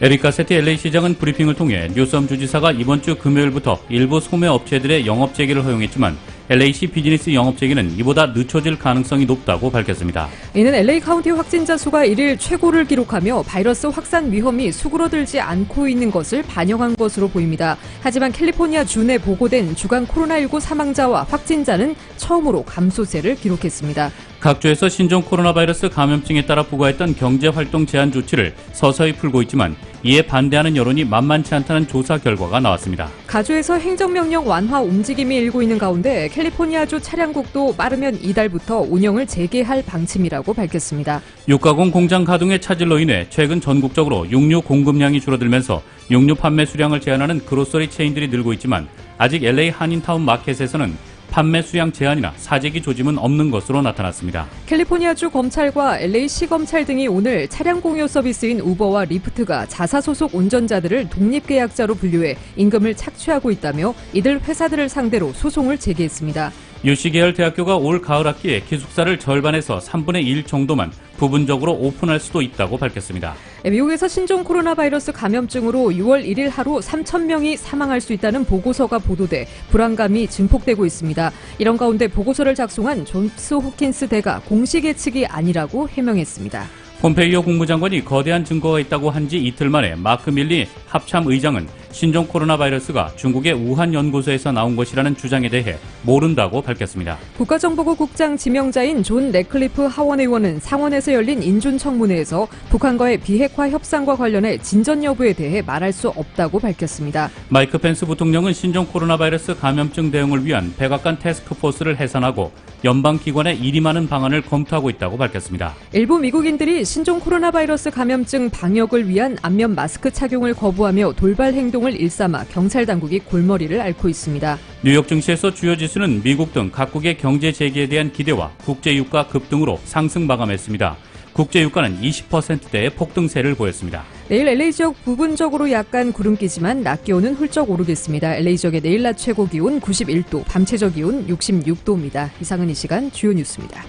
에릭 가세티 LA 시장은 브리핑을 통해 뉴섬 주지사가 이번 주 금요일부터 일부 소매 업체들의 영업 재개를 허용했지만 LA시 비즈니스 영업 재개는 이보다 늦춰질 가능성이 높다고 밝혔습니다. 이는 LA 카운티 확진자 수가 1일 최고를 기록하며 바이러스 확산 위험이 수그러들지 않고 있는 것을 반영한 것으로 보입니다. 하지만 캘리포니아 주 내 보고된 주간 코로나19 사망자와 확진자는 처음으로 감소세를 기록했습니다. 각 주에서 신종 코로나 바이러스 감염증에 따라 부과했던 경제활동 제한 조치를 서서히 풀고 있지만 이에 반대하는 여론이 만만치 않다는 조사 결과가 나왔습니다. 가주에서 행정명령 완화 움직임이 일고 있는 가운데 캘리포니아주 차량국도 빠르면 이달부터 운영을 재개할 방침이라고 밝혔습니다. 육가공 공장 가동의 차질로 인해 최근 전국적으로 육류 공급량이 줄어들면서 육류 판매 수량을 제한하는 그로서리 체인들이 늘고 있지만 아직 LA 한인타운 마켓에서는 판매 수량 제한이나 사재기 조짐은 없는 것으로 나타났습니다. 캘리포니아주 검찰과 LA시 검찰 등이 오늘 차량 공유 서비스인 우버와 리프트가 자사 소속 운전자들을 독립계약자로 분류해 임금을 착취하고 있다며 이들 회사들을 상대로 소송을 제기했습니다. UC 계열 대학교가 올 가을 학기에 기숙사를 절반에서 3분의 1 정도만 부분적으로 오픈할 수도 있다고 밝혔습니다. 미국에서 신종 코로나 바이러스 감염증으로 6월 1일 하루 3,000명이 사망할 수 있다는 보고서가 보도돼 불안감이 증폭되고 있습니다. 이런 가운데 보고서를 작성한 존스 호킨스 대가 공식 예측이 아니라고 해명했습니다. 폼페이오 국무장관이 거대한 증거가 있다고 한 지 이틀 만에 마크 밀리 합참 의장은 신종 코로나 바이러스가 중국의 우한 연구소에서 나온 것이라는 주장에 대해 모른다고 밝혔습니다. 국가정보국 국장 지명자인 존 레클리프 하원 의원은 상원에서 열린 인준청문회에서 북한과의 비핵화 협상과 관련해 진전 여부에 대해 말할 수 없다고 밝혔습니다. 마이크 펜스 부통령은 신종 코로나 바이러스 감염증 대응을 위한 백악관 태스크포스를 해산하고 연방기관에 일이 많은 방안을 검토하고 있다고 밝혔습니다. 일부 미국인들이 신종 코로나 바이러스 감염증 방역을 위한 안면 마스크 착용을 거부하며 돌발 행동을 일삼아 경찰 당국이 골머리를 앓고 있습니다. 뉴욕 증시에서 주요 지수는 미국 등 각국의 경제 재개에 대한 기대와 국제유가 급등으로 상승 마감했습니다. 국제유가는 20%대의 폭등세를 보였습니다. 내일 LA 지역 부분적으로 약간 구름기지만 낮 기온은 훌쩍 오르겠습니다. LA 지역의 내일 낮 최고 기온 91도, 밤 최저 기온 66도입니다. 이상은 이 시간 주요 뉴스입니다.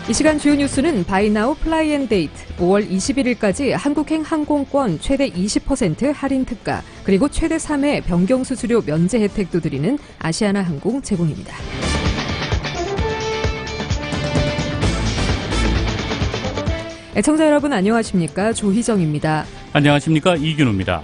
이 시간 주요 뉴스는 바이나우 플라이앤데이트, 5월 21일까지 한국행 항공권 최대 20% 할인 특가, 그리고 최대 3회 변경 수수료 면제 혜택도 드리는 아시아나 항공 제공입니다. 애청자 여러분 안녕하십니까? 조희정입니다. 안녕하십니까? 이균우입니다.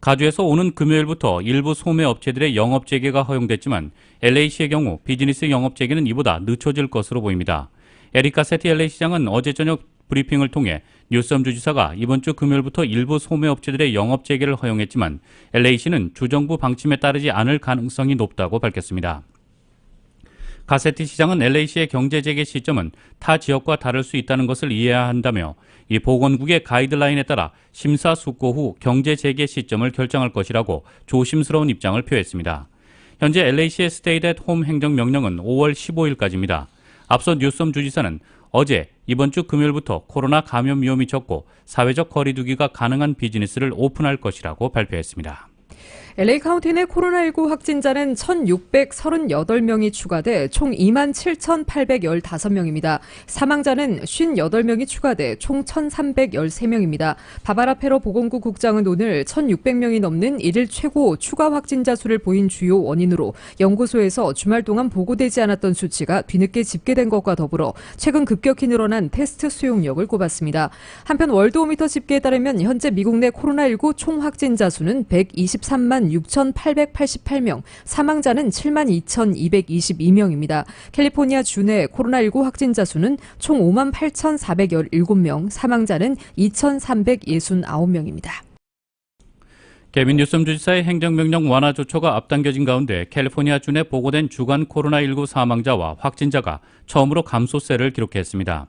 가주에서 오는 금요일부터 일부 소매 업체들의 영업 재개가 허용됐지만 LA시의 경우 비즈니스 영업 재개는 이보다 늦춰질 것으로 보입니다. 에릭 가세티 LA 시장은 어제 저녁 브리핑을 통해 뉴섬 주지사가 이번 주 금요일부터 일부 소매 업체들의 영업 재개를 허용했지만 LA시는 주정부 방침에 따르지 않을 가능성이 높다고 밝혔습니다. 가세티 시장은 LA시의 경제 재개 시점은 타 지역과 다를 수 있다는 것을 이해해야 한다며 이 보건국의 가이드라인에 따라 심사숙고 후 경제 재개 시점을 결정할 것이라고 조심스러운 입장을 표했습니다. 현재 LA시의 스테이 앳 홈 행정명령은 5월 15일까지입니다. 앞서 뉴섬 주지사는 어제 이번 주 금요일부터 코로나 감염 위험이 적고 사회적 거리 두기가 가능한 비즈니스를 오픈할 것이라고 발표했습니다. LA 카운티 내 코로나19 확진자는 1,638명이 추가돼 총 27,815명입니다. 사망자는 58명이 추가돼 총 1,313명입니다. 바바라 페로 보건국 국장은 오늘 1,600명이 넘는 일일 최고 추가 확진자 수를 보인 주요 원인으로 연구소에서 주말 동안 보고되지 않았던 수치가 뒤늦게 집계된 것과 더불어 최근 급격히 늘어난 테스트 수용력을 꼽았습니다. 한편 월드오미터 집계에 따르면 현재 미국 내 코로나19 총 확진자 수는 123만 6,888명, 사망자는 72,222명입니다. 캘리포니아 주 내 코로나19 확진자 수는 총 58,417명, 사망자는 2,369명입니다. 개빈 뉴섬 주지사의 행정명령 완화 조처가 앞당겨진 가운데 캘리포니아 주 내 보고된 주간 코로나19 사망자와 확진자가 처음으로 감소세를 기록했습니다.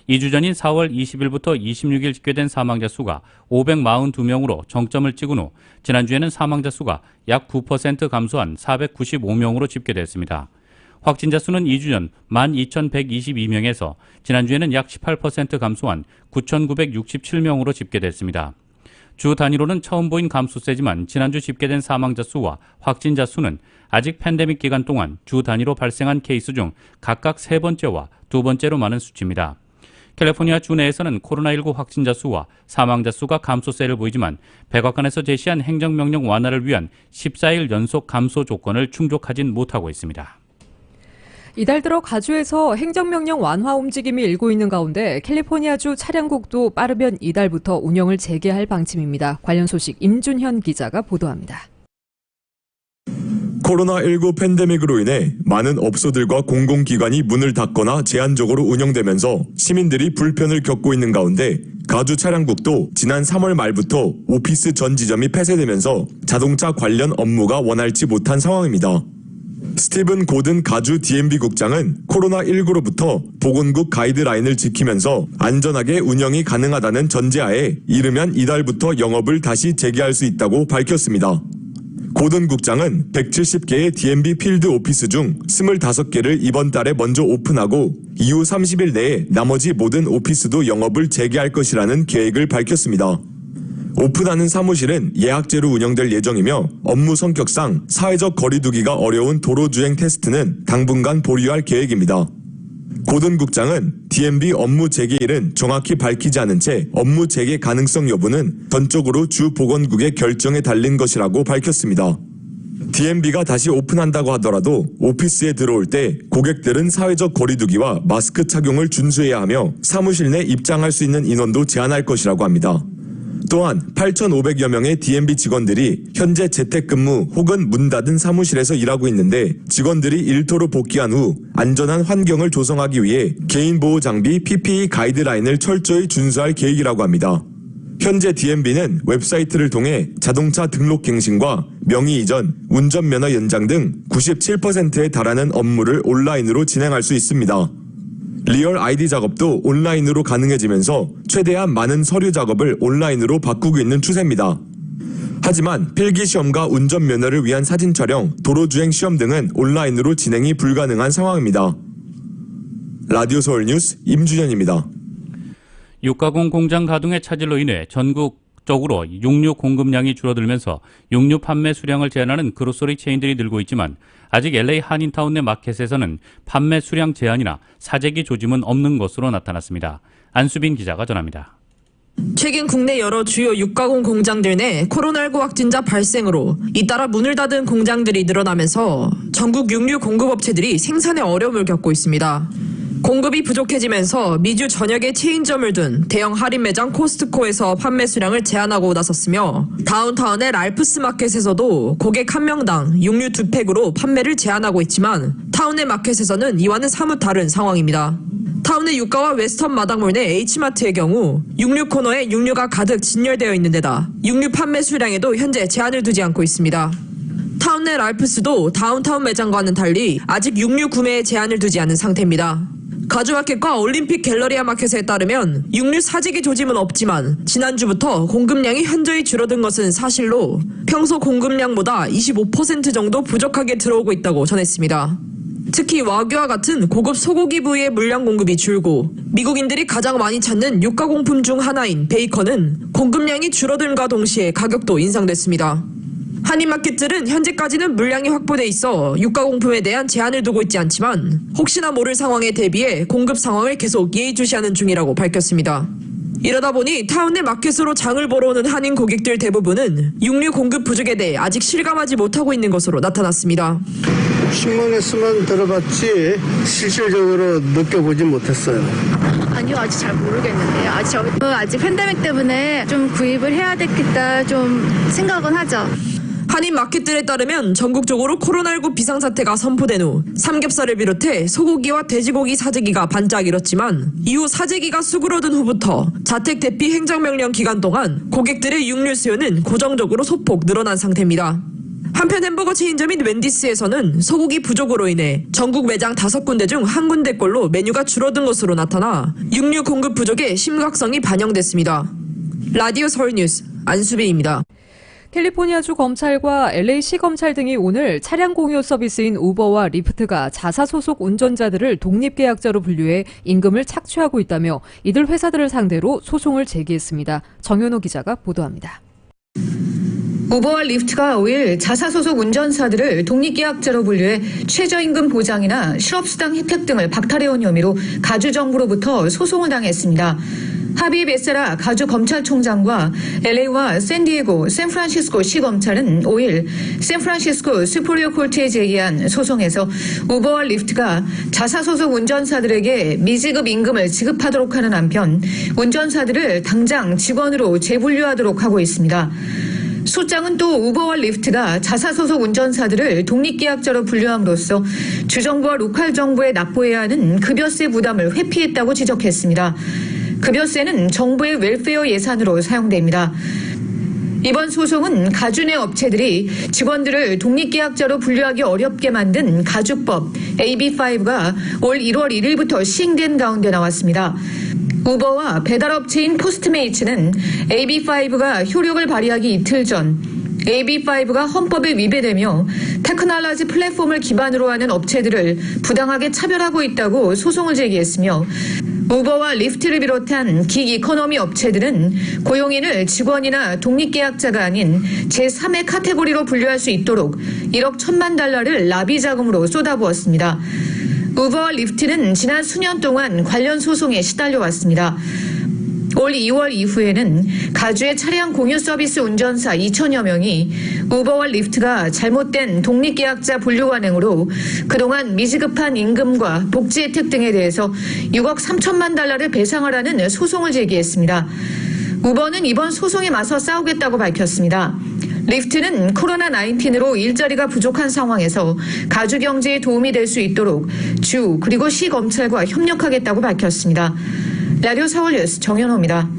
2주 전인 4월 20일부터 26일 집계된 사망자 수가 542명으로 정점을 찍은 후 지난주에는 사망자 수가 약 9% 감소한 495명으로 집계됐습니다. 확진자 수는 2주 전 12,122명에서 지난주에는 약 18% 감소한 9,967명으로 집계됐습니다. 주 단위로는 처음 보인 감소세지만 지난주 집계된 사망자 수와 확진자 수는 아직 팬데믹 기간 동안 주 단위로 발생한 케이스 중 각각 세 번째와 두 번째로 많은 수치입니다. 캘리포니아 주 내에서는 코로나19 확진자 수와 사망자 수가 감소세를 보이지만 백악관에서 제시한 행정명령 완화를 위한 14일 연속 감소 조건을 충족하진 못하고 있습니다. 이달 들어 가주에서 행정명령 완화 움직임이 일고 있는 가운데 캘리포니아주 차량국도 빠르면 이달부터 운영을 재개할 방침입니다. 관련 소식 임준현 기자가 보도합니다. 코로나19 팬데믹으로 인해 많은 업소들과 공공기관이 문을 닫거나 제한적으로 운영되면서 시민들이 불편을 겪고 있는 가운데 가주 차량국도 지난 3월 말부터 오피스 전 지점이 폐쇄되면서 자동차 관련 업무가 원활치 못한 상황입니다. 스티븐 고든 가주 DMV 국장은 코로나19로부터 보건국 가이드라인을 지키면서 안전하게 운영이 가능하다는 전제하에 이르면 이달부터 영업을 다시 재개할 수 있다고 밝혔습니다. 고든 국장은 170개의 DMV 필드 오피스 중 25개를 이번 달에 먼저 오픈하고 이후 30일 내에 나머지 모든 오피스도 영업을 재개할 것이라는 계획을 밝혔습니다. 오픈하는 사무실은 예약제로 운영될 예정이며 업무 성격상 사회적 거리두기가 어려운 도로주행 테스트는 당분간 보류할 계획입니다. 고든 국장은 DMV 업무 재개일은 정확히 밝히지 않은 채 업무 재개 가능성 여부는 전적으로 주 보건국의 결정에 달린 것이라고 밝혔습니다. DMV가 다시 오픈한다고 하더라도 오피스에 들어올 때 고객들은 사회적 거리두기와 마스크 착용을 준수해야 하며 사무실 내 입장할 수 있는 인원도 제한할 것이라고 합니다. 또한 8,500여 명의 DMV 직원들이 현재 재택근무 혹은 문 닫은 사무실에서 일하고 있는데 직원들이 일터로 복귀한 후 안전한 환경을 조성하기 위해 개인보호 장비 PPE 가이드라인을 철저히 준수할 계획이라고 합니다. 현재 DMV는 웹사이트를 통해 자동차 등록 갱신과 명의 이전, 운전면허 연장 등 97%에 달하는 업무를 온라인으로 진행할 수 있습니다. 리얼 아이디 작업도 온라인으로 가능해지면서 최대한 많은 서류 작업을 온라인으로 바꾸고 있는 추세입니다. 하지만 필기시험과 운전면허를 위한 사진 촬영, 도로주행 시험 등은 온라인으로 진행이 불가능한 상황입니다. 라디오 서울 뉴스 임준현입니다. 육가공 공장 가동의 차질로 인해 전국적으로 육류 공급량이 줄어들면서 육류 판매 수량을 제한하는 그로서리 체인들이 늘고 있지만 아직 LA 한인타운 내 마켓에서는 판매 수량 제한이나 사재기 조짐은 없는 것으로 나타났습니다. 안수빈 기자가 전합니다. 최근 국내 여러 주요 육가공 공장들 내 코로나19 확진자 발생으로 잇따라 문을 닫은 공장들이 늘어나면서 전국 육류 공급업체들이 생산에 어려움을 겪고 있습니다. 공급이 부족해지면서 미주 전역에 체인점을 둔 대형 할인 매장 코스트코에서 판매 수량을 제한하고 나섰으며 다운타운의 랄프스 마켓에서도 고객 1명당 육류 2팩으로 판매를 제한하고 있지만 타운의 마켓에서는 이와는 사뭇 다른 상황입니다. 타운의 유가와 웨스턴 마당몰 내 H마트의 경우 육류 코너에 육류가 가득 진열되어 있는 데다 육류 판매 수량에도 현재 제한을 두지 않고 있습니다. 타운 내 랄프스도 다운타운 매장과는 달리 아직 육류 구매에 제한을 두지 않은 상태입니다. 가주마켓과 올림픽 갤러리아 마켓에 따르면 육류 사재기 조짐은 없지만 지난주부터 공급량이 현저히 줄어든 것은 사실로 평소 공급량보다 25% 정도 부족하게 들어오고 있다고 전했습니다. 특히 와규와 같은 고급 소고기 부위의 물량 공급이 줄고 미국인들이 가장 많이 찾는 육가공품 중 하나인 베이컨은 공급량이 줄어들과 동시에 가격도 인상됐습니다. 한인마켓들은 현재까지는 물량이 확보돼 있어 육가공품에 대한 제한을 두고 있지 않지만 혹시나 모를 상황에 대비해 공급 상황을 계속 예의주시하는 중이라고 밝혔습니다. 이러다 보니 타운 내 마켓으로 장을 보러 오는 한인 고객들 대부분은 육류 공급 부족에 대해 아직 실감하지 못하고 있는 것으로 나타났습니다. 신문에서만 들어봤지 실질적으로 느껴보지 못했어요. 아니요, 아직 잘 모르겠는데요. 아직 팬데믹 때문에 좀 구입을 해야 되겠다 좀 생각은 하죠. 한인 마켓들에 따르면 전국적으로 코로나19 비상사태가 선포된 후 삼겹살을 비롯해 소고기와 돼지고기 사재기가 반짝 일었지만 이후 사재기가 수그러든 후부터 자택 대피 행정명령 기간 동안 고객들의 육류 수요는 고정적으로 소폭 늘어난 상태입니다. 한편 햄버거 체인점인 웬디스에서는 소고기 부족으로 인해 전국 매장 5군데 중 1군데꼴로 메뉴가 줄어든 것으로 나타나 육류 공급 부족의 심각성이 반영됐습니다. 라디오 서울 뉴스 안수빈입니다. 캘리포니아주 검찰과 LA시 검찰 등이 오늘 차량 공유 서비스인 우버와 리프트가 자사 소속 운전자들을 독립계약자로 분류해 임금을 착취하고 있다며 이들 회사들을 상대로 소송을 제기했습니다. 정현호 기자가 보도합니다. 우버와 리프트가 5일 자사소속 운전사들을 독립계약자로 분류해 최저임금 보장이나 실업수당 혜택 등을 박탈해온 혐의로 가주 정부로부터 소송을 당했습니다. 하비 베세라 가주 검찰총장과 LA와 샌디에고, 샌프란시스코 시검찰은 5일 샌프란시스코 스프리어 콜트에 제기한 소송에서 우버와 리프트가 자사소속 운전사들에게 미지급 임금을 지급하도록 하는 한편 운전사들을 당장 직원으로 재분류하도록 하고 있습니다. 소장은 또 우버와 리프트가 자사소속 운전사들을 독립계약자로 분류함으로써 주정부와 로컬 정부에 납부해야 하는 급여세 부담을 회피했다고 지적했습니다. 급여세는 정부의 웰페어 예산으로 사용됩니다. 이번 소송은 가주 내 업체들이 직원들을 독립계약자로 분류하기 어렵게 만든 가주법 AB5가 올 1월 1일부터 시행된 가운데 나왔습니다. 우버와 배달업체인 포스트메이츠는 AB5가 효력을 발휘하기 이틀 전 AB5가 헌법에 위배되며 테크놀로지 플랫폼을 기반으로 하는 업체들을 부당하게 차별하고 있다고 소송을 제기했으며 우버와 리프트를 비롯한 긱 이코노미 업체들은 고용인을 직원이나 독립계약자가 아닌 제3의 카테고리로 분류할 수 있도록 1억 1천만 달러를 라비 자금으로 쏟아부었습니다. 우버와 리프트는 지난 수년 동안 관련 소송에 시달려왔습니다. 올 2월 이후에는 가주의 차량 공유 서비스 운전사 2천여 명이 우버와 리프트가 잘못된 독립계약자 분류 관행으로 그동안 미지급한 임금과 복지 혜택 등에 대해서 6억 3천만 달러를 배상하라는 소송을 제기했습니다. 우버는 이번 소송에 맞서 싸우겠다고 밝혔습니다. 리프트는 코로나19으로 일자리가 부족한 상황에서 가주 경제에 도움이 될 수 있도록 주 그리고 시검찰과 협력하겠다고 밝혔습니다. 라디오 서울 뉴스 정현호입니다.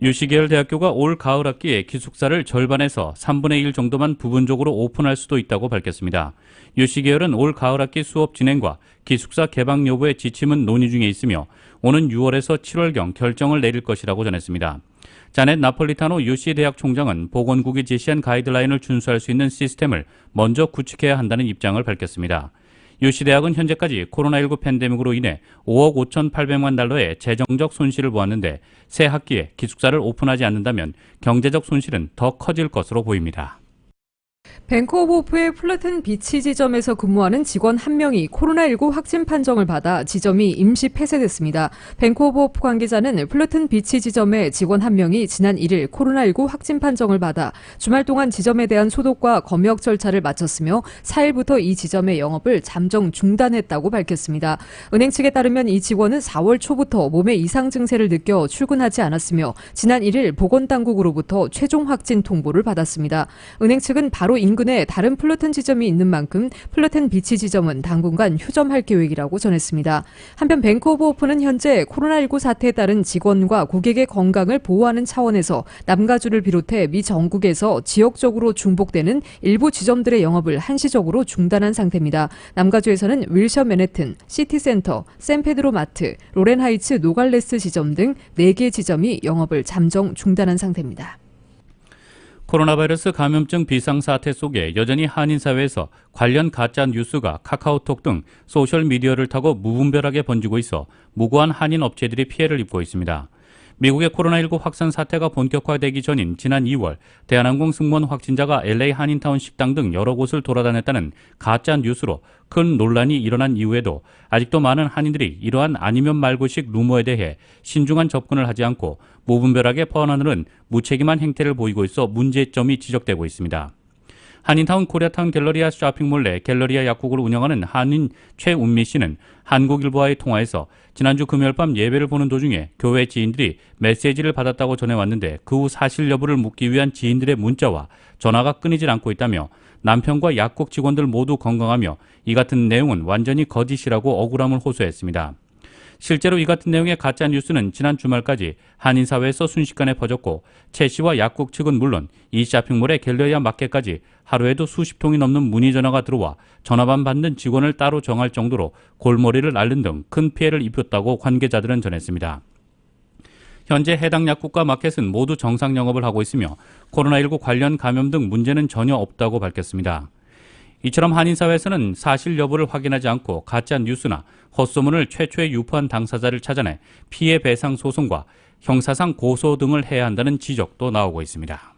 유시계열 대학교가 올 가을 학기에 기숙사를 절반에서 3분의 1 정도만 부분적으로 오픈할 수도 있다고 밝혔습니다. 유시계열은 올 가을 학기 수업 진행과 기숙사 개방 여부의 지침은 논의 중에 있으며 오는 6월에서 7월경 결정을 내릴 것이라고 전했습니다. 자넷 나폴리타노 UC 대학 총장은 보건국이 제시한 가이드라인을 준수할 수 있는 시스템을 먼저 구축해야 한다는 입장을 밝혔습니다. UC 대학은 현재까지 코로나19 팬데믹으로 인해 5억 5,800만 달러의 재정적 손실을 보았는데 새 학기에 기숙사를 오픈하지 않는다면 경제적 손실은 더 커질 것으로 보입니다. 뱅크 오브 호프의 플러튼 비치 지점에서 근무하는 직원 1명이 코로나19 확진 판정을 받아 지점이 임시 폐쇄됐습니다. 뱅크 오브 호프 관계자는 플러튼 비치 지점의 직원 1명이 지난 1일 코로나19 확진 판정을 받아 주말 동안 지점에 대한 소독과 검역 절차를 마쳤으며 4일부터 이 지점의 영업을 잠정 중단했다고 밝혔습니다. 은행 측에 따르면 이 직원은 4월 초부터 몸에 이상 증세를 느껴 출근하지 않았으며 지난 1일 보건당국으로부터 최종 확진 통보를 받았습니다. 은행 측은 바로 인근에 다른 플러튼 지점이 있는 만큼 플러튼 비치 지점은 당분간 휴점할 계획이라고 전했습니다. 한편 뱅크 오브 호프는 현재 코로나19 사태에 따른 직원과 고객의 건강을 보호하는 차원에서 남가주를 비롯해 미 전국에서 지역적으로 중복되는 일부 지점들의 영업을 한시적으로 중단한 상태입니다. 남가주에서는 윌셔 맨해튼, 시티센터, 샌페드로 마트, 로렌하이츠 노갈레스 지점 등 4개 지점이 영업을 잠정 중단한 상태입니다. 코로나 바이러스 감염증 비상사태 속에 여전히 한인사회에서 관련 가짜 뉴스가 카카오톡 등 소셜미디어를 타고 무분별하게 번지고 있어 무고한 한인 업체들이 피해를 입고 있습니다. 미국의 코로나19 확산 사태가 본격화되기 전인 지난 2월 대한항공 승무원 확진자가 LA 한인타운 식당 등 여러 곳을 돌아다녔다는 가짜 뉴스로 큰 논란이 일어난 이후에도 아직도 많은 한인들이 이러한 아니면 말고식 루머에 대해 신중한 접근을 하지 않고 무분별하게 퍼나르는 무책임한 행태를 보이고 있어 문제점이 지적되고 있습니다. 한인타운 코리아타운 갤러리아 쇼핑몰 내 갤러리아 약국을 운영하는 한인 최운미 씨는 한국일보와의 통화에서 지난주 금요일 밤 예배를 보는 도중에 교회 지인들이 메시지를 받았다고 전해왔는데 그 후 사실 여부를 묻기 위한 지인들의 문자와 전화가 끊이질 않고 있다며 남편과 약국 직원들 모두 건강하며 이 같은 내용은 완전히 거짓이라고 억울함을 호소했습니다. 실제로 이 같은 내용의 가짜 뉴스는 지난 주말까지 한인사회에서 순식간에 퍼졌고 최 씨와 약국 측은 물론 이 쇼핑몰의 갤러리아 마켓까지 하루에도 수십 통이 넘는 문의 전화가 들어와 전화만 받는 직원을 따로 정할 정도로 골머리를 앓는 등 큰 피해를 입혔다고 관계자들은 전했습니다. 현재 해당 약국과 마켓은 모두 정상 영업을 하고 있으며 코로나19 관련 감염 등 문제는 전혀 없다고 밝혔습니다. 이처럼 한인사회에서는 사실 여부를 확인하지 않고 가짜 뉴스나 헛소문을 최초에 유포한 당사자를 찾아내 피해 배상 소송과 형사상 고소 등을 해야 한다는 지적도 나오고 있습니다.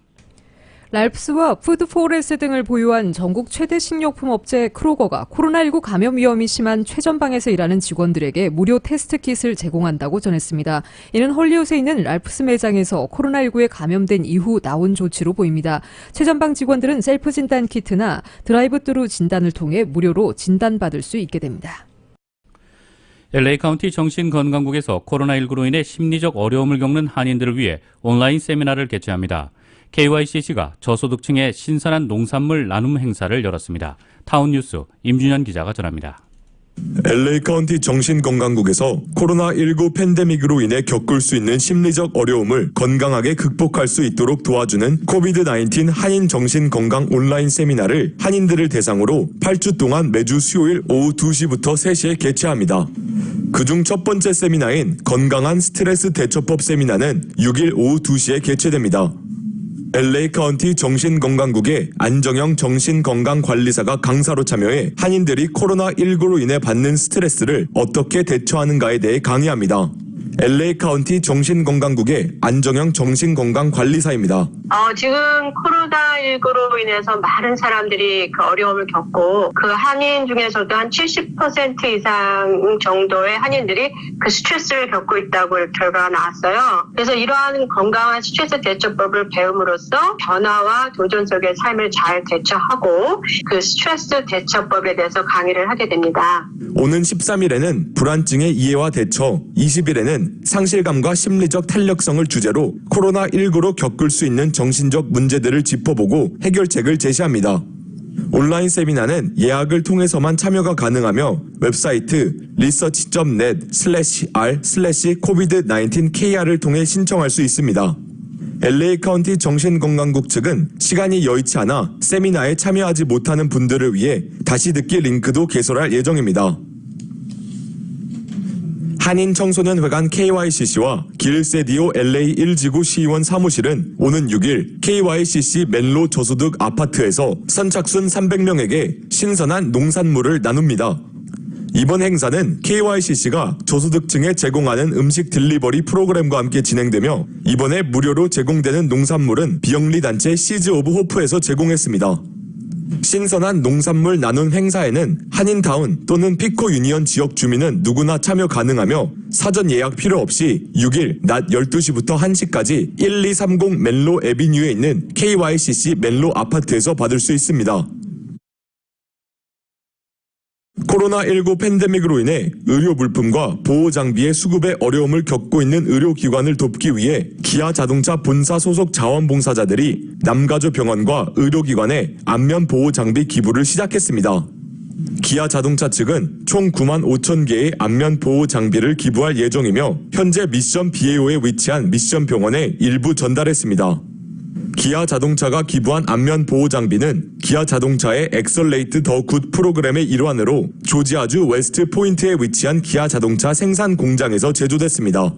랄프스와 푸드포레스 등을 보유한 전국 최대 식료품 업체 크로거가 코로나19 감염 위험이 심한 최전방에서 일하는 직원들에게 무료 테스트 킷을 제공한다고 전했습니다. 이는 헐리우드에 있는 랄프스 매장에서 코로나19에 감염된 이후 나온 조치로 보입니다. 최전방 직원들은 셀프 진단 키트나 드라이브-스루 진단을 통해 무료로 진단받을 수 있게 됩니다. LA 카운티 정신건강국에서 코로나19로 인해 심리적 어려움을 겪는 한인들을 위해 온라인 세미나를 개최합니다. KYCC가 저소득층의 신선한 농산물 나눔 행사를 열었습니다. 타운뉴스 임준현 기자가 전합니다. LA 카운티 정신건강국에서 코로나19 팬데믹으로 인해 겪을 수 있는 심리적 어려움을 건강하게 극복할 수 있도록 도와주는 코비드-19 한인 정신건강 온라인 세미나를 한인들을 대상으로 8주 동안 매주 수요일 오후 2시부터 3시에 개최합니다. 그중 첫 번째 세미나인 건강한 스트레스 대처법 세미나는 6일 오후 2시에 개최됩니다. LA 카운티 정신건강국의 안정영 정신건강관리사가 강사로 참여해 한인들이 코로나19로 인해 받는 스트레스를 어떻게 대처하는가에 대해 강의합니다. LA 카운티 정신건강국의 안정영 정신건강관리사입니다. 지금 코로나19로 인해서 많은 사람들이 그 어려움을 겪고 그 한인 중에서도 한 70% 이상 정도의 한인들이 그 스트레스를 겪고 있다고 결과가 나왔어요. 그래서 이러한 건강한 스트레스 대처법을 배움으로써 변화와 도전 속의 삶을 잘 대처하고 그 스트레스 대처법에 대해서 강의를 하게 됩니다. 오는 13일에는 불안증의 이해와 대처, 20일에는 상실감과 심리적 탄력성을 주제로 코로나19로 겪을 수 있는 정신적 문제들을 짚어보고 해결책을 제시합니다. 온라인 세미나는 예약을 통해서만 참여가 가능하며 웹사이트 research.net/r/covid19kr을 통해 신청할 수 있습니다. LA 카운티 정신건강국 측은 시간이 여의치 않아 세미나에 참여하지 못하는 분들을 위해 다시 듣기 링크도 개설할 예정입니다. 한인청소년회관 KYCC와 길세디오 LA 1지구 시의원 사무실은 오는 6일 KYCC 맨로 저소득 아파트에서 선착순 300명에게 신선한 농산물을 나눕니다. 이번 행사는 KYCC가 저소득층에 제공하는 음식 딜리버리 프로그램과 함께 진행되며 이번에 무료로 제공되는 농산물은 비영리 단체 시즈 오브 호프에서 제공했습니다. 신선한 농산물 나눔 행사에는 한인타운 또는 피코 유니언 지역 주민은 누구나 참여 가능하며 사전 예약 필요 없이 6일 낮 12시부터 1시까지 1230 맨로 애비뉴에 있는 KYCC 맨로 아파트에서 받을 수 있습니다. 코로나19 팬데믹으로 인해 의료 물품과 보호 장비의 수급에 어려움을 겪고 있는 의료기관을 돕기 위해 기아 자동차 본사 소속 자원봉사자들이 남가주 병원과 의료기관에 안면 보호 장비 기부를 시작했습니다. 기아 자동차 측은 총 9만 5천 개의 안면 보호 장비를 기부할 예정이며 현재 미션 BAO에 위치한 미션 병원에 일부 전달했습니다. 기아 자동차가 기부한 안면 보호 장비는 기아 자동차의 엑셀레이트 더 굿 프로그램의 일환으로 조지아주 웨스트 포인트에 위치한 기아 자동차 생산 공장에서 제조됐습니다.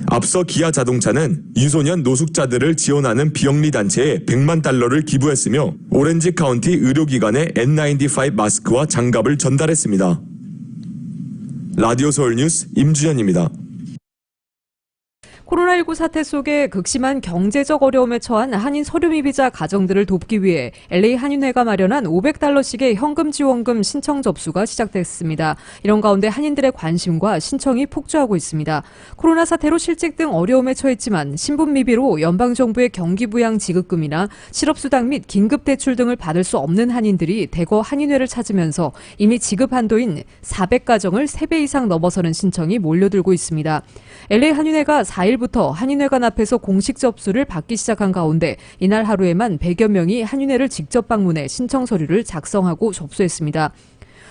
앞서 기아 자동차는 유소년 노숙자들을 지원하는 비영리 단체에 $100만 기부했으며 오렌지 카운티 의료기관에 N95 마스크와 장갑을 전달했습니다. 라디오 서울 뉴스 임준현입니다. 코로나19 사태 속에 극심한 경제적 어려움에 처한 한인 서류미비자 가정들을 돕기 위해 LA 한인회가 마련한 $500씩의 현금 지원금 신청 접수가 시작됐습니다. 이런 가운데 한인들의 관심과 신청이 폭주하고 있습니다. 코로나 사태로 실직 등 어려움에 처했지만 신분미비로 연방정부의 경기부양 지급금이나 실업수당 및 긴급대출 등을 받을 수 없는 한인들이 대거 한인회를 찾으면서 이미 지급 한도인 400가정을 3배 이상 넘어서는 신청이 몰려들고 있습니다. LA 한인회가 4일부터 한인회관 앞에서 공식 접수를 받기 시작한 가운데 이날 하루에만 100여 명이 한인회를 직접 방문해 신청 서류를 작성하고 접수했습니다.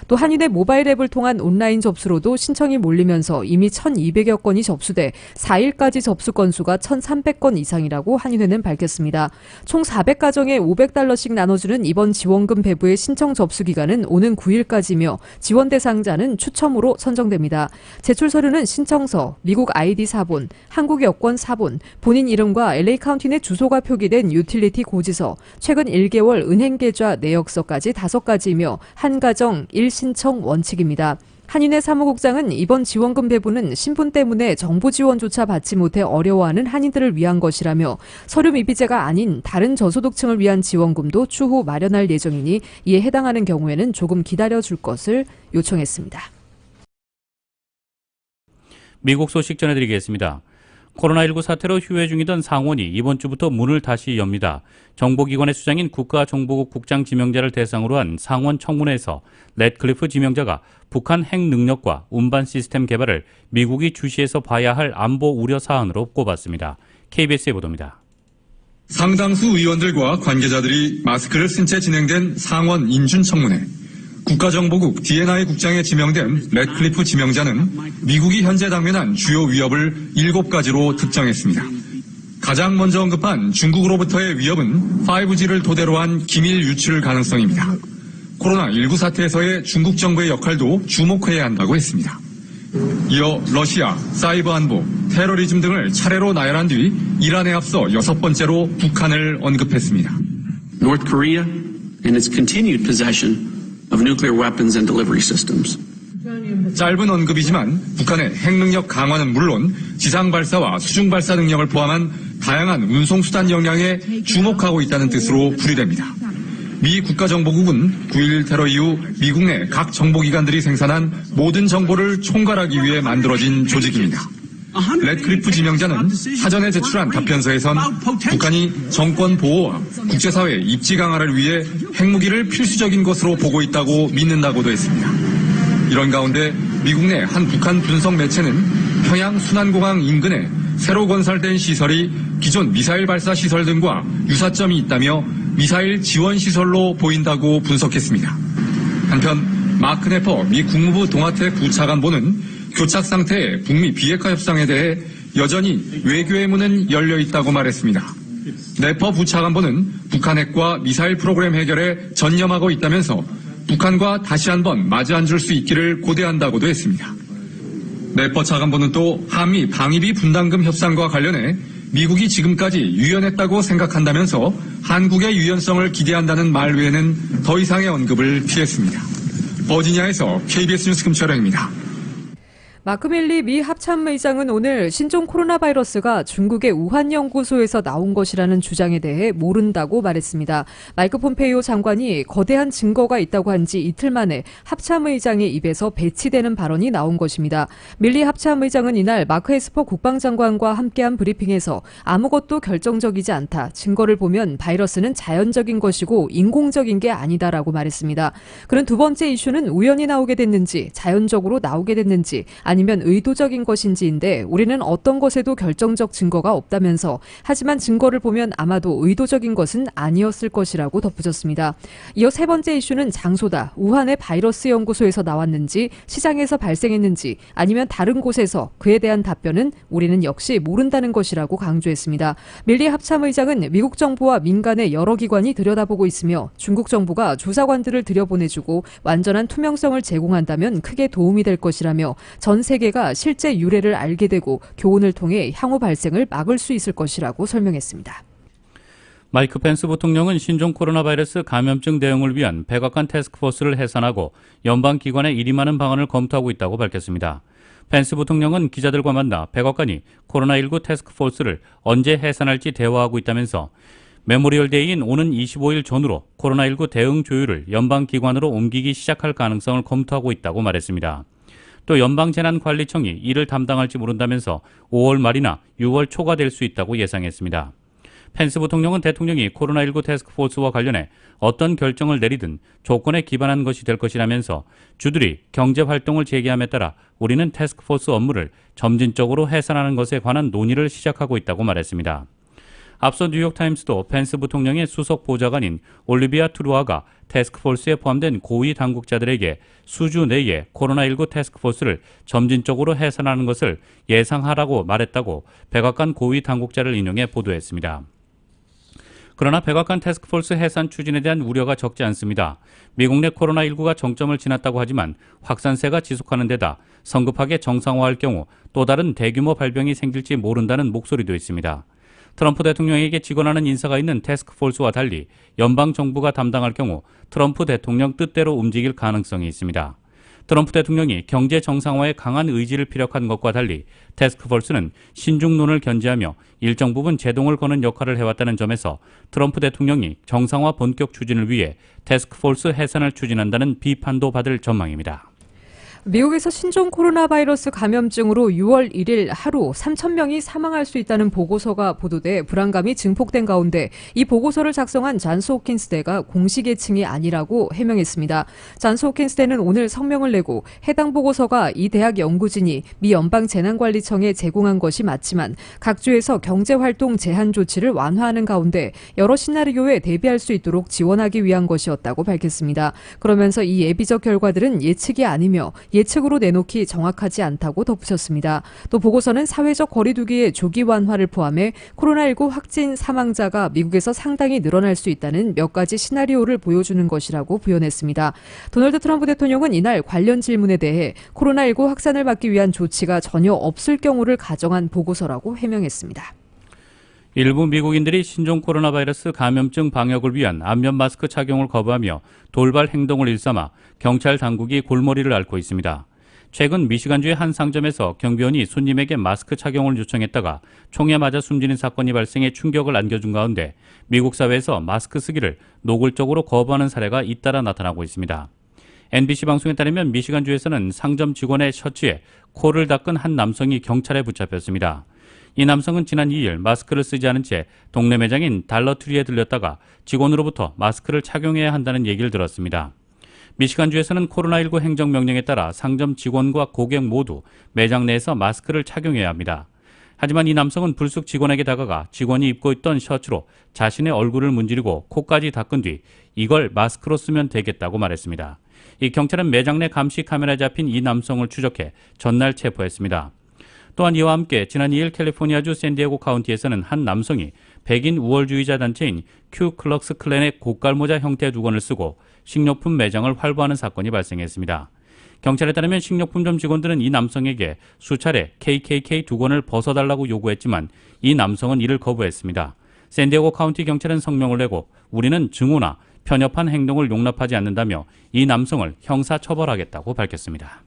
또 한인회 모바일 앱을 통한 온라인 접수로도 신청이 몰리면서 이미 1,200여 건이 접수돼 4일까지 접수 건수가 1,300건 이상이라고 한인회는 밝혔습니다. 총 400가정에 $500씩 나눠주는 이번 지원금 배부의 신청 접수 기간은 오는 9일까지며 지원 대상자는 추첨으로 선정됩니다. 제출 서류는 신청서, 미국 아이디 사본, 한국 여권 사본, 본인 이름과 LA 카운티 내 주소가 표기된 유틸리티 고지서, 최근 1개월 은행 계좌 내역서까지 5가지이며 한 가정 1신청 원칙입니다. 한인회 사무국장은 이번 지원금 배분은 신분 때문에 정부 지원조차 받지 못해 어려워하는 한인들을 위한 것이라며 서류 미비제가 아닌 다른 저소득층을 위한 지원금도 추후 마련할 예정이니 이에 해당하는 경우에는 조금 기다려줄 것을 요청했습니다. 미국 소식 전해드리겠습니다. 코로나19 사태로 휴회 중이던 상원이 이번 주부터 문을 다시 엽니다. 정보기관의 수장인 국가정보국 국장 지명자를 대상으로 한 상원 청문회에서 렛클리프 지명자가 북한 핵 능력과 운반 시스템 개발을 미국이 주시해서 봐야 할 안보 우려 사안으로 꼽았습니다. KBS의 보도입니다. 상당수 의원들과 관계자들이 마스크를 쓴 채 진행된 상원 인준청문회. 국가정보국 D&I 국장에 지명된 렛클리프 지명자는 미국이 현재 당면한 주요 위협을 7가지로 특정했습니다. 가장 먼저 언급한 중국으로부터의 위협은 5G를 토대로 한 기밀 유출 가능성입니다. 코로나19 사태에서의 중국 정부의 역할도 주목해야 한다고 했습니다. 이어 러시아, 사이버 안보, 테러리즘 등을 차례로 나열한 뒤 이란에 앞서 6번째로 북한을 언급했습니다. North Korea and its continued possession of nuclear weapons and delivery systems. 짧은 언급이지만 북한의 핵능력 강화는 물론 지상 발사와 수중 발사 능력을 포함한 다양한 운송수단 역량에 주목하고 있다는 뜻으로 풀이됩니다. 미 국가정보국은 9.11 테러 이후 미국 내 각 정보기관들이 생산한 모든 정보를 총괄하기 위해 만들어진 조직입니다. 렛클리프 지명자는 사전에 제출한 답변서에선 북한이 정권 보호와 국제사회 입지 강화를 위해 핵무기를 필수적인 것으로 보고 있다고 믿는다고도 했습니다. 이런 가운데 미국 내 한 북한 분석 매체는 평양 순안공항 인근에 새로 건설된 시설이 기존 미사일 발사 시설 등과 유사점이 있다며 미사일 지원 시설로 보인다고 분석했습니다. 한편 마크 네퍼 미 국무부 동아태 부차관보는 교착 상태의 북미 비핵화 협상에 대해 여전히 외교의 문은 열려 있다고 말했습니다. 네퍼 부차관보는 북한 핵과 미사일 프로그램 해결에 전념하고 있다면서 북한과 다시 한번 맞이 앉을 수 있기를 고대한다고도 했습니다. 네퍼 차관보는 또 한미 방위비 분담금 협상과 관련해 미국이 지금까지 유연했다고 생각한다면서 한국의 유연성을 기대한다는 말 외에는 더 이상의 언급을 피했습니다. 버지니아에서 KBS 뉴스 금철영입니다. 마크 밀리 미 합참의장은 오늘 신종 코로나 바이러스가 중국의 우한 연구소에서 나온 것이라는 주장에 대해 모른다고 말했습니다. 마이크 폼페이오 장관이 거대한 증거가 있다고 한 지 이틀 만에 합참의장의 입에서 배치되는 발언이 나온 것입니다. 밀리 합참의장은 이날 마크 에스퍼 국방장관과 함께한 브리핑에서 아무것도 결정적이지 않다. 증거를 보면 바이러스는 자연적인 것이고 인공적인 게 아니다라고 말했습니다. 그런 두 번째 이슈는 우연히 나오게 됐는지 자연적으로 나오게 됐는지 아니면 의도적인 것인지인데 우리는 어떤 것에도 결정적 증거가 없다면서 하지만 증거를 보면 아마도 의도적인 것은 아니었을 것이라고 덧붙였습니다. 이어 세 번째 이슈는 장소다. 우한의 바이러스 연구소에서 나왔는지 시장에서 발생했는지 아니면 다른 곳에서 그에 대한 답변은 우리는 역시 모른다는 것이라고 강조했습니다. 밀리 합참의장은 미국 정부와 민간의 여러 기관이 들여다보고 있으며 중국 정부가 조사관들을 들여보내주고 완전한 투명성을 제공한다면 크게 도움이 될 것이라며 전 세계가 실제 유래를 알게 되고 교훈을 통해 향후 발생을 막을 수 있을 것이라고 설명했습니다. 마이크 펜스 부통령은 신종 코로나 바이러스 감염증 대응을 위한 백악관 태스크포스를 해산하고 연방기관에 일이 많은 방안을 검토하고 있다고 밝혔습니다. 펜스 부통령은 기자들과 만나 백악관이 코로나19 태스크포스를 언제 해산할지 대화하고 있다면서 메모리얼 데이인 오는 25일 전후로 코로나19 대응 조율을 연방기관으로 옮기기 시작할 가능성을 검토하고 있다고 말했습니다. 또 연방재난관리청이 이를 담당할지 모른다면서 5월 말이나 6월 초가 될 수 있다고 예상했습니다. 펜스 부통령은 대통령이 코로나19 태스크포스와 관련해 어떤 결정을 내리든 조건에 기반한 것이 될 것이라면서 주들이 경제활동을 재개함에 따라 우리는 태스크포스 업무를 점진적으로 해산하는 것에 관한 논의를 시작하고 있다고 말했습니다. 앞서 뉴욕타임스도 펜스 부통령의 수석 보좌관인 올리비아 트루아가 태스크포스에 포함된 고위 당국자들에게 수주 내에 코로나19 태스크포스를 점진적으로 해산하는 것을 예상하라고 말했다고 백악관 고위 당국자를 인용해 보도했습니다. 그러나 백악관 태스크포스 해산 추진에 대한 우려가 적지 않습니다. 미국 내 코로나19가 정점을 지났다고 하지만 확산세가 지속하는 데다 성급하게 정상화할 경우 또 다른 대규모 발병이 생길지 모른다는 목소리도 있습니다. 트럼프 대통령에게 직원하는 인사가 있는 태스크포스와 달리 연방정부가 담당할 경우 트럼프 대통령 뜻대로 움직일 가능성이 있습니다. 트럼프 대통령이 경제 정상화에 강한 의지를 피력한 것과 달리 태스크포스는 신중론을 견지하며 일정 부분 제동을 거는 역할을 해왔다는 점에서 트럼프 대통령이 정상화 본격 추진을 위해 태스크포스 해산을 추진한다는 비판도 받을 전망입니다. 미국에서 신종 코로나 바이러스 감염증으로 6월 1일 하루 3,000명이 사망할 수 있다는 보고서가 보도돼 불안감이 증폭된 가운데 이 보고서를 작성한 잔스 호킨스 대가 공식 예칭이 아니라고 해명했습니다. 잔스 호킨스 대는 오늘 성명을 내고 해당 보고서가 이 대학 연구진이 미 연방재난관리청에 제공한 것이 맞지만 각 주에서 경제활동 제한 조치를 완화하는 가운데 여러 시나리오에 대비할 수 있도록 지원하기 위한 것이었다고 밝혔습니다. 그러면서 이 예비적 결과들은 예측이 아니며 예측으로 내놓기 정확하지 않다고 덧붙였습니다. 또 보고서는 사회적 거리두기의 조기 완화를 포함해 코로나19 확진 사망자가 미국에서 상당히 늘어날 수 있다는 몇 가지 시나리오를 보여주는 것이라고 부연했습니다. 도널드 트럼프 대통령은 이날 관련 질문에 대해 코로나19 확산을 막기 위한 조치가 전혀 없을 경우를 가정한 보고서라고 해명했습니다. 일부 미국인들이 신종 코로나 바이러스 감염증 방역을 위한 안면 마스크 착용을 거부하며 돌발 행동을 일삼아 경찰 당국이 골머리를 앓고 있습니다. 최근 미시간주의 한 상점에서 경비원이 손님에게 마스크 착용을 요청했다가 총에 맞아 숨지는 사건이 발생해 충격을 안겨준 가운데 미국 사회에서 마스크 쓰기를 노골적으로 거부하는 사례가 잇따라 나타나고 있습니다. NBC 방송에 따르면 미시간주에서는 상점 직원의 셔츠에 코를 닦은 한 남성이 경찰에 붙잡혔습니다. 이 남성은 지난 2일 마스크를 쓰지 않은 채 동네 매장인 달러트리에 들렸다가 직원으로부터 마스크를 착용해야 한다는 얘기를 들었습니다. 미시간주에서는 코로나19 행정명령에 따라 상점 직원과 고객 모두 매장 내에서 마스크를 착용해야 합니다. 하지만 이 남성은 불쑥 직원에게 다가가 직원이 입고 있던 셔츠로 자신의 얼굴을 문지르고 코까지 닦은 뒤 이걸 마스크로 쓰면 되겠다고 말했습니다. 이 경찰은 매장 내 감시 카메라에 잡힌 이 남성을 추적해 전날 체포했습니다. 또한 이와 함께 지난 2일 캘리포니아주 샌디에고 카운티에서는 한 남성이 백인 우월주의자 단체인 큐클럭스 클랜의 고깔모자 형태의 두건을 쓰고 식료품 매장을 활보하는 사건이 발생했습니다. 경찰에 따르면 식료품점 직원들은 이 남성에게 수차례 KKK 두건을 벗어달라고 요구했지만 이 남성은 이를 거부했습니다. 샌디에고 카운티 경찰은 성명을 내고 우리는 증오나 편협한 행동을 용납하지 않는다며 이 남성을 형사처벌하겠다고 밝혔습니다.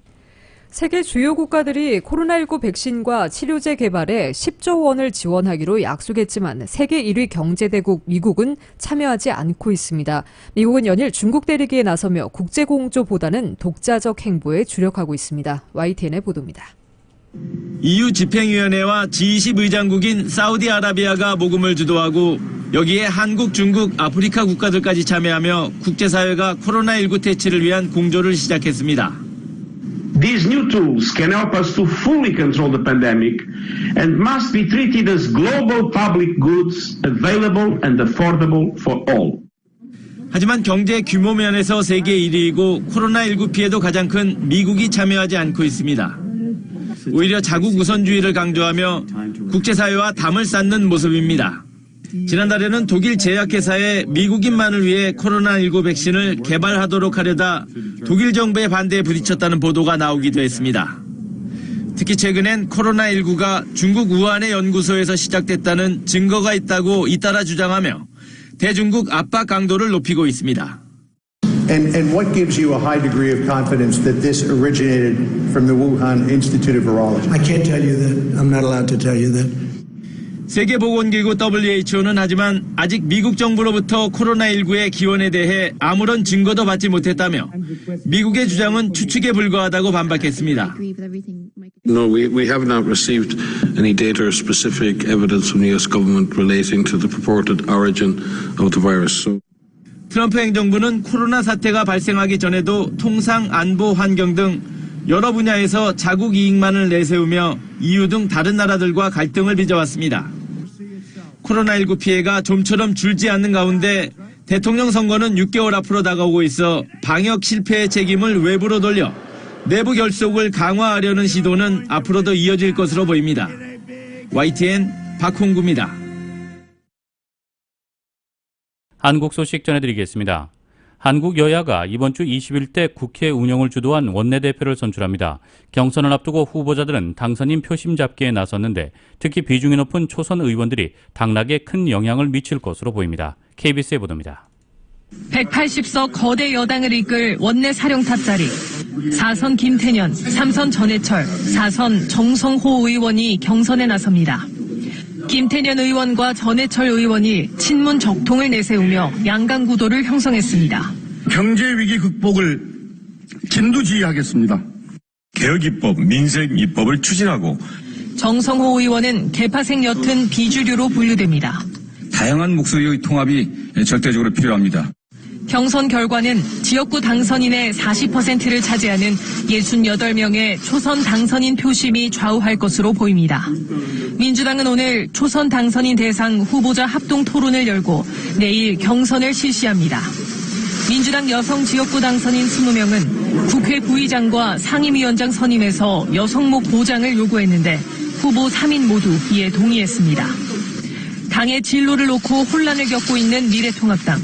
세계 주요 국가들이 코로나19 백신과 치료제 개발에 10조 원을 지원하기로 약속했지만 세계 1위 경제대국 미국은 참여하지 않고 있습니다. 미국은 연일 중국 때리기에 나서며 국제공조보다는 독자적 행보에 주력하고 있습니다. YTN의 보도입니다. EU 집행위원회와 G20 의장국인 사우디아라비아가 모금을 주도하고 여기에 한국, 중국, 아프리카 국가들까지 참여하며 국제사회가 코로나19 퇴치를 위한 공조를 시작했습니다. These new tools can help us to fully control the pandemic and must be treated as global public goods available and affordable for all. 하지만 경제 규모 면에서 세계 1위이고 코로나19 피해도 가장 큰 미국이 참여하지 않고 있습니다. 오히려 자국 우선주의를 강조하며 국제사회와 담을 쌓는 모습입니다. 지난달에는 독일 제약회사에 미국인만을 위해 코로나19 백신을 개발하도록 하려다 독일 정부의 반대에 부딪혔다는 보도가 나오기도 했습니다. 특히 최근엔 코로나19가 중국 우한의 연구소에서 시작됐다는 증거가 있다고 잇따라 주장하며 대중국 압박 강도를 높이고 있습니다. And what gives you a high degree of confidence that this originated from the Wuhan Institute of Virology? I can't tell you that. I'm not allowed to tell you that. 세계보건기구 WHO는 하지만 아직 미국 정부로부터 코로나19의 기원에 대해 아무런 증거도 받지 못했다며 미국의 주장은 추측에 불과하다고 반박했습니다. No, we have not received any data or specific evidence from the U.S. government relating to the purported origin of the virus. 트럼프 행정부는 코로나 사태가 발생하기 전에도 통상, 안보, 환경 등 여러 분야에서 자국 이익만을 내세우며 EU 등 다른 나라들과 갈등을 빚어왔습니다. 코로나19 피해가 좀처럼 줄지 않는 가운데 대통령 선거는 6개월 앞으로 다가오고 있어 방역 실패의 책임을 외부로 돌려 내부 결속을 강화하려는 시도는 앞으로도 이어질 것으로 보입니다. YTN 박홍구입니다. 한국 소식 전해드리겠습니다. 한국 여야가 이번 주 21대 국회 운영을 주도한 원내대표를 선출합니다. 경선을 앞두고 후보자들은 당선인 표심 잡기에 나섰는데 특히 비중이 높은 초선 의원들이 당락에 큰 영향을 미칠 것으로 보입니다. KBS의 보도입니다. 180석 거대 여당을 이끌 원내 사령탑 자리. 4선 김태년, 3선 전해철, 4선 정성호 의원이 경선에 나섭니다. 김태년 의원과 전해철 의원이 친문 적통을 내세우며 양강 구도를 형성했습니다. 경제위기 극복을 진두지휘하겠습니다. 개혁입법, 민생입법을 추진하고 정성호 의원은 개파색 옅은 비주류로 분류됩니다. 다양한 목소리의 통합이 절대적으로 필요합니다. 경선 결과는 지역구 당선인의 40%를 차지하는 68명의 초선 당선인 표심이 좌우할 것으로 보입니다. 민주당은 오늘 초선 당선인 대상 후보자 합동 토론을 열고 내일 경선을 실시합니다. 민주당 여성 지역구 당선인 20명은 국회 부의장과 상임위원장 선임에서 여성목 보장을 요구했는데 후보 3인 모두 이에 동의했습니다. 당의 진로를 놓고 혼란을 겪고 있는 미래통합당.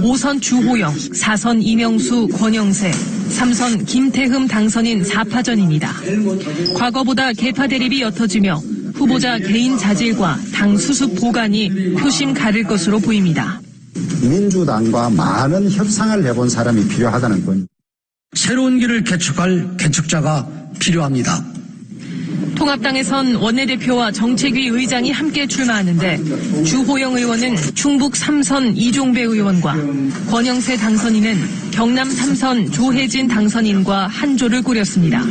5선 주호영, 4선 이명수, 권영세, 3선 김태흠 당선인 4파전입니다. 과거보다 개파 대립이 옅어지며 후보자 개인 자질과 당 수습 보관이 표심 가를 것으로 보입니다. 민주당과 많은 협상을 해본 사람이 필요하다는 건 새로운 길을 개척할 개척자가 필요합니다. 통합당에선 원내대표와 정책위 의장이 함께 출마하는데 주호영 의원은 충북 3선 이종배 의원과 권영세 당선인은 경남 3선 조혜진 당선인과 한 조를 꾸렸습니다.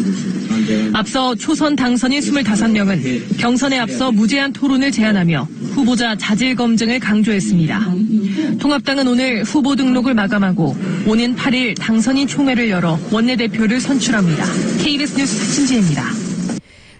앞서 초선 당선인 25명은 경선에 앞서 무제한 토론을 제안하며 후보자 자질 검증을 강조했습니다. 통합당은 오늘 후보 등록을 마감하고 오는 8일 당선인 총회를 열어 원내대표를 선출합니다. KBS 뉴스 신지혜입니다.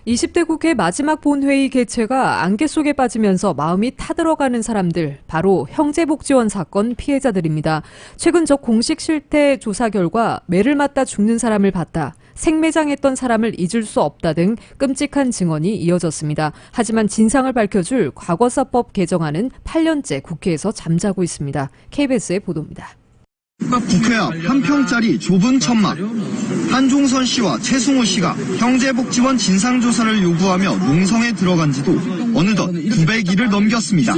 20대 국회 마지막 본회의 개최가 안개 속에 빠지면서 마음이 타들어가는 사람들, 바로 형제복지원 사건 피해자들입니다. 최근 적 공식 실태 조사 결과 매를 맞다 죽는 사람을 봤다, 생매장했던 사람을 잊을 수 없다 등 끔찍한 증언이 이어졌습니다. 하지만 진상을 밝혀줄 과거사법 개정안은 8년째 국회에서 잠자고 있습니다. KBS의 보도입니다. 국회 앞 한 평짜리 좁은 천막. 한종선 씨와 최승호 씨가 형제복지원 진상조사를 요구하며 농성에 들어간 지도 어느덧 900일을 넘겼습니다.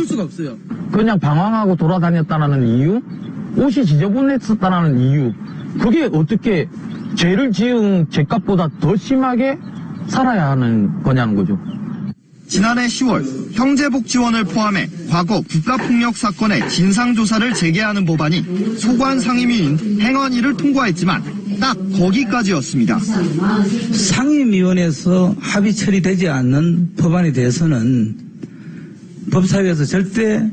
그냥 방황하고 돌아다녔다는 이유? 옷이 지저분했었다는 이유? 그게 어떻게 죄를 지은 죄값보다 더 심하게 살아야 하는 거냐는 거죠. 지난해 10월 형제복지원을 포함해 과거 국가폭력 사건의 진상조사를 재개하는 법안이 소관 상임위인 행안위를 통과했지만 딱 거기까지였습니다. 상임위원회에서 합의 처리되지 않는 법안에 대해서는 법사위에서 절대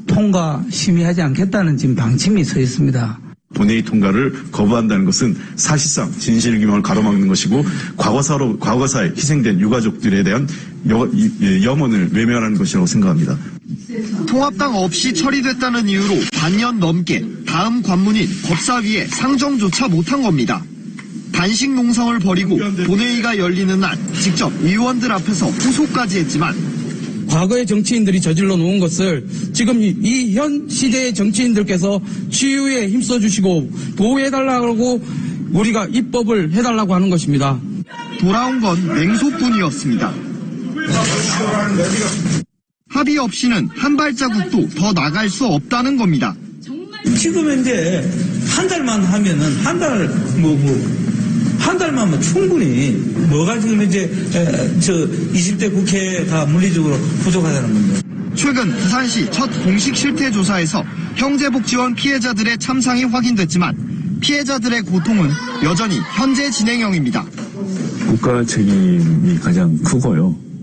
통과 심의하지 않겠다는 지금 방침이 서 있습니다. 본회의 통과를 거부한다는 것은 사실상 진실규명을 가로막는 것이고 과거사에 희생된 유가족들에 대한 염원을 외면하는 것이라고 생각합니다. 통합당 없이 처리됐다는 이유로 반년 넘게 다음 관문인 법사위에 상정조차 못한 겁니다. 단식 농성을 벌이고 본회의가 열리는 날 직접 의원들 앞에서 호소까지 했지만 과거의 정치인들이 저질러 놓은 것을 지금 이 현 시대의 정치인들께서 치유에 힘써주시고 보호해달라고 우리가 입법을 해달라고 하는 것입니다. 돌아온 건 맹소뿐이었습니다. 합의 없이는 한 발자국도 더 나갈 수 없다는 겁니다. 지금 현재 한 달만 하면은 한 달만 충분히 뭐가 지금 이제 20대 국회가 물리적으로 부족하다는 겁니다. 최근 부산시 첫 공식 실태 조사에서 형제복지원 피해자들의 참상이 확인됐지만 피해자들의 고통은 여전히 현재 진행형입니다. 국가 책임이 가장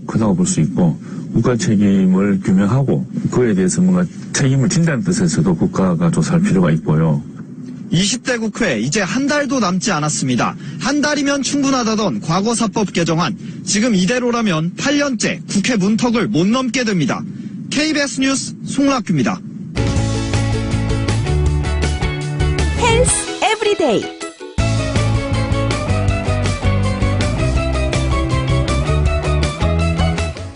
크다고 볼 수 있고 국가 책임을 규명하고 그에 대해서 뭔가 책임을 진다는 뜻에서도 국가가 조사할 필요가 있고요. 20대 국회 이제 한 달도 남지 않았습니다. 한 달이면 충분하다던 과거사법 개정안, 지금 이대로라면 8년째 국회 문턱을 못 넘게 됩니다. KBS 뉴스 송락규입니다. 헬스 에브리데이.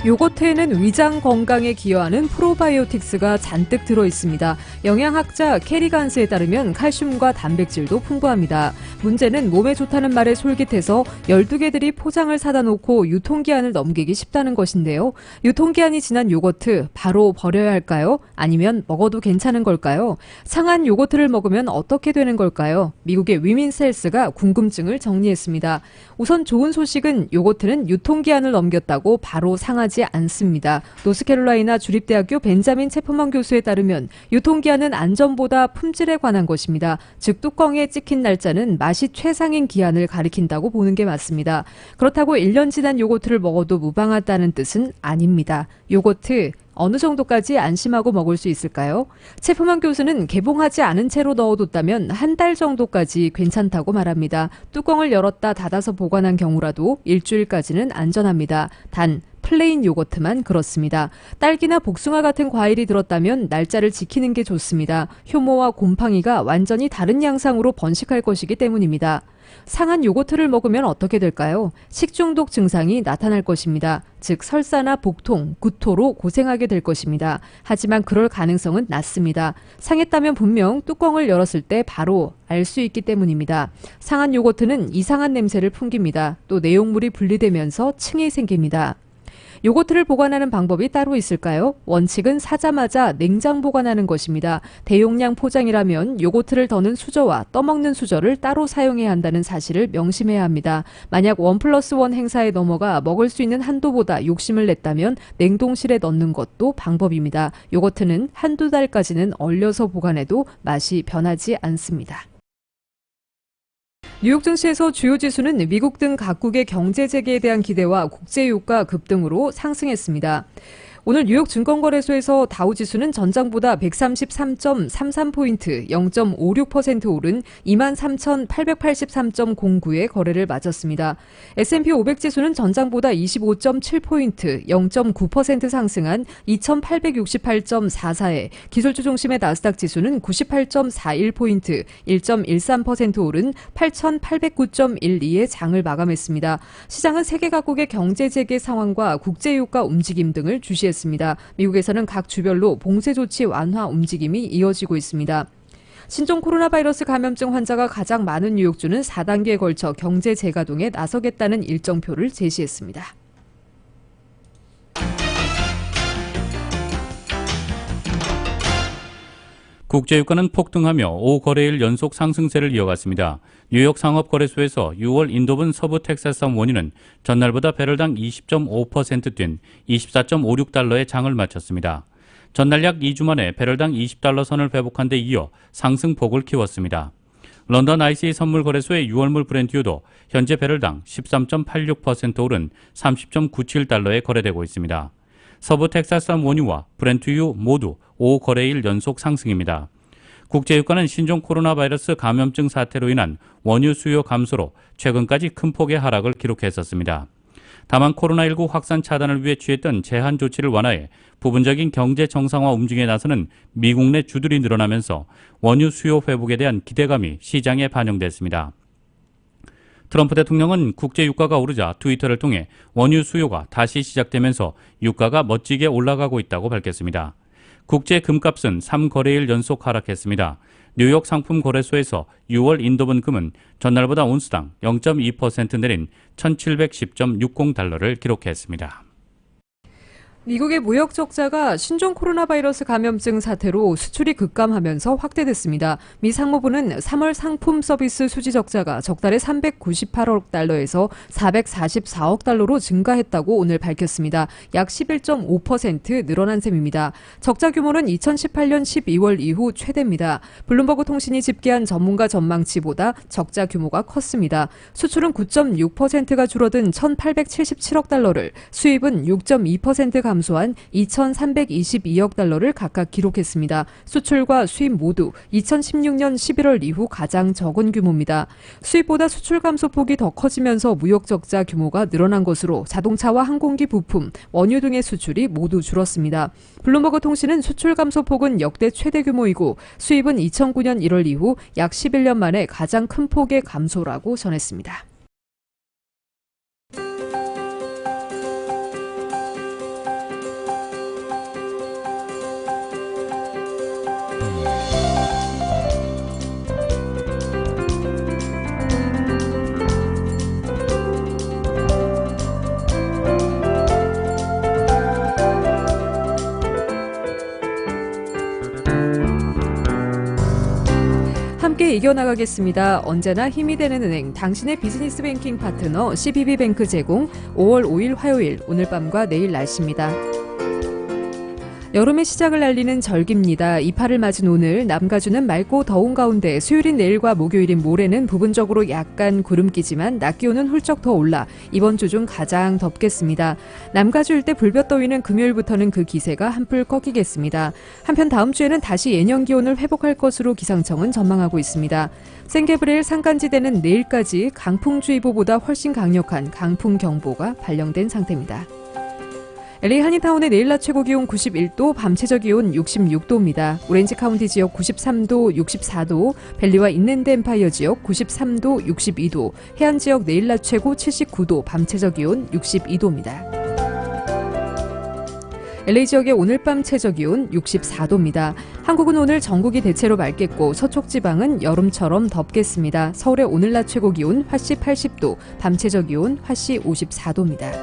요거트에는 위장 건강에 기여하는 프로바이오틱스가 잔뜩 들어있습니다. 영양학자 캐리 간스에 따르면 칼슘과 단백질도 풍부합니다. 문제는 몸에 좋다는 말에 솔깃해서 12개들이 포장을 사다 놓고 유통기한을 넘기기 쉽다는 것인데요. 유통기한이 지난 요거트 바로 버려야 할까요? 아니면 먹어도 괜찮은 걸까요? 상한 요거트를 먹으면 어떻게 되는 걸까요? 미국의 위민셀스가 궁금증을 정리했습니다. 우선 좋은 소식은 요거트는 유통기한을 넘겼다고 바로 상하지 않습니다. 노스캐롤라이나 주립대학교 벤자민 체프먼 교수에 따르면 유통기한은 안전보다 품질에 관한 것입니다. 즉 뚜껑에 찍힌 날짜는 맛이 최상인 기한을 가리킨다고 보는 게 맞습니다. 그렇다고 1년 지난 요거트를 먹어도 무방하다는 뜻은 아닙니다. 요거트 어느 정도까지 안심하고 먹을 수 있을까요? 체프먼 교수는 개봉하지 않은 채로 넣어뒀다면 한 달 정도까지 괜찮다고 말합니다. 뚜껑을 열었다 닫아서 보관한 경우라도 일주일까지는 안전합니다. 단 플레인 요거트만 그렇습니다. 딸기나 복숭아 같은 과일이 들었다면 날짜를 지키는 게 좋습니다. 효모와 곰팡이가 완전히 다른 양상으로 번식할 것이기 때문입니다. 상한 요거트를 먹으면 어떻게 될까요? 식중독 증상이 나타날 것입니다. 즉 설사나 복통, 구토로 고생하게 될 것입니다. 하지만 그럴 가능성은 낮습니다. 상했다면 분명 뚜껑을 열었을 때 바로 알 수 있기 때문입니다. 상한 요거트는 이상한 냄새를 풍깁니다. 또 내용물이 분리되면서 층이 생깁니다. 요거트를 보관하는 방법이 따로 있을까요? 원칙은 사자마자 냉장 보관하는 것입니다. 대용량 포장이라면 요거트를 더는 수저와 떠먹는 수저를 따로 사용해야 한다는 사실을 명심해야 합니다. 만약 1+1 행사에 넘어가 먹을 수 있는 한도보다 욕심을 냈다면 냉동실에 넣는 것도 방법입니다. 요거트는 한두 달까지는 얼려서 보관해도 맛이 변하지 않습니다. 뉴욕 증시에서 주요 지수는 미국 등 각국의 경제 재개에 대한 기대와 국제 유가 급등으로 상승했습니다. 오늘 뉴욕 증권거래소에서 다우지수는 전장보다 133.33포인트 0.56% 오른 23,883.09의 거래를 마쳤습니다. S&P 500지수는 전장보다 25.7포인트 0.9% 상승한 2,868.44에 기술주 중심의 나스닥 지수는 98.41포인트 1.13% 오른 8,809.12의 장을 마감했습니다. 시장은 세계 각국의 경제 재개 상황과 국제 유가 움직임 등을 주시했습니다. 미국에서는 각 주별로 봉쇄 조치 완화 움직임이 이어지고 있습니다. 신종 코로나 바이러스 감염증 환자가 가장 많은 뉴욕주는 4단계에 걸쳐 경제 재가동에 나서겠다는 일정표를 제시했습니다. 국제유가는 폭등하며 5거래일 연속 상승세를 이어갔습니다. 뉴욕 상업거래소에서 6월 인도분 서부 텍사스산 원유는 전날보다 배럴당 20.5% 뛴 24.56달러의 장을 마쳤습니다. 전날 약 2주 만에 배럴당 20달러 선을 회복한 데 이어 상승폭을 키웠습니다. 런던 ICA 선물거래소의 6월물 브렌트유도 현재 배럴당 13.86% 오른 30.97달러에 거래되고 있습니다. 서부 텍사스산 원유와 브렌트유 모두 5거래일 연속 상승입니다. 국제유가는 신종 코로나 바이러스 감염증 사태로 인한 원유 수요 감소로 최근까지 큰 폭의 하락을 기록했었습니다. 다만 코로나19 확산 차단을 위해 취했던 제한 조치를 완화해 부분적인 경제 정상화 움직임에 나서는 미국 내 주들이 늘어나면서 원유 수요 회복에 대한 기대감이 시장에 반영됐습니다. 트럼프 대통령은 국제 유가가 오르자 트위터를 통해 원유 수요가 다시 시작되면서 유가가 멋지게 올라가고 있다고 밝혔습니다. 국제 금값은 3거래일 연속 하락했습니다. 뉴욕 상품거래소에서 6월 인도분 금은 전날보다 온스당 0.2% 내린 1710.60달러를 기록했습니다. 미국의 무역 적자가 신종 코로나 바이러스 감염증 사태로 수출이 급감하면서 확대됐습니다. 미 상무부는 3월 상품 서비스 수지 적자가 적달에 398억 달러에서 444억 달러로 증가했다고 오늘 밝혔습니다. 약 11.5% 늘어난 셈입니다. 적자 규모는 2018년 12월 이후 최대입니다. 블룸버그 통신이 집계한 전문가 전망치보다 적자 규모가 컸습니다. 수출은 9.6%가 줄어든 1,877억 달러를, 수입은 6.2% 감소한 2,322억 달러를 각각 기록했습니다. 수출과 수입 모두 2016년 11월 이후 가장 적은 규모입니다. 수입보다 수출 감소폭이 더 커지면서 무역 적자 규모가 늘어난 것으로 자동차와 항공기 부품, 원유 등의 수출이 모두 줄었습니다. 블룸버그 통신은 수출 감소폭은 역대 최대 규모이고 수입은 2009년 1월 이후 약 11년 만에 가장 큰 폭의 감소라고 전했습니다. 함께 이겨나가겠습니다. 언제나 힘이 되는 은행, 당신의 비즈니스 뱅킹 파트너 CBB뱅크 제공 5월 5일 화요일 오늘 밤과 내일 날씨입니다. 여름의 시작을 알리는 절기입니다. 이파를 맞은 오늘 남가주는 맑고 더운 가운데 수요일인 내일과 목요일인 모레는 부분적으로 약간 구름기지만 낮 기온은 훌쩍 더 올라 이번 주 중 가장 덥겠습니다. 남가주 일대 불볕더위는 금요일부터는 그 기세가 한풀 꺾이겠습니다. 한편 다음 주에는 다시 예년 기온을 회복할 것으로 기상청은 전망하고 있습니다. 생게브레일 산간지대는 내일까지 강풍주의보보다 훨씬 강력한 강풍경보가 발령된 상태입니다. LA 한인타운의 내일 낮 최고 기온 91도, 밤 최저 기온 66도입니다. 오렌지 카운티 지역 93도, 64도, 벨리와 인랜드 엠파이어 지역 93도, 62도, 해안 지역 내일 낮 최고 79도, 밤 최저 기온 62도입니다. LA 지역의 오늘 밤 최저 기온 64도입니다. 한국은 오늘 전국이 대체로 맑겠고 서쪽 지방은 여름처럼 덥겠습니다. 서울의 오늘 낮 최고 기온 화씨 80도, 밤 최저 기온 화씨 54도입니다.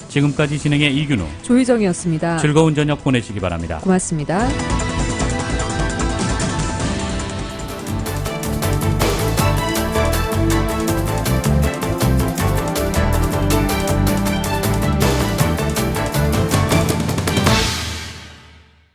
지금까지 진행의 이균우, 조희정이었습니다. 즐거운 저녁 보내시기 바랍니다. 고맙습니다.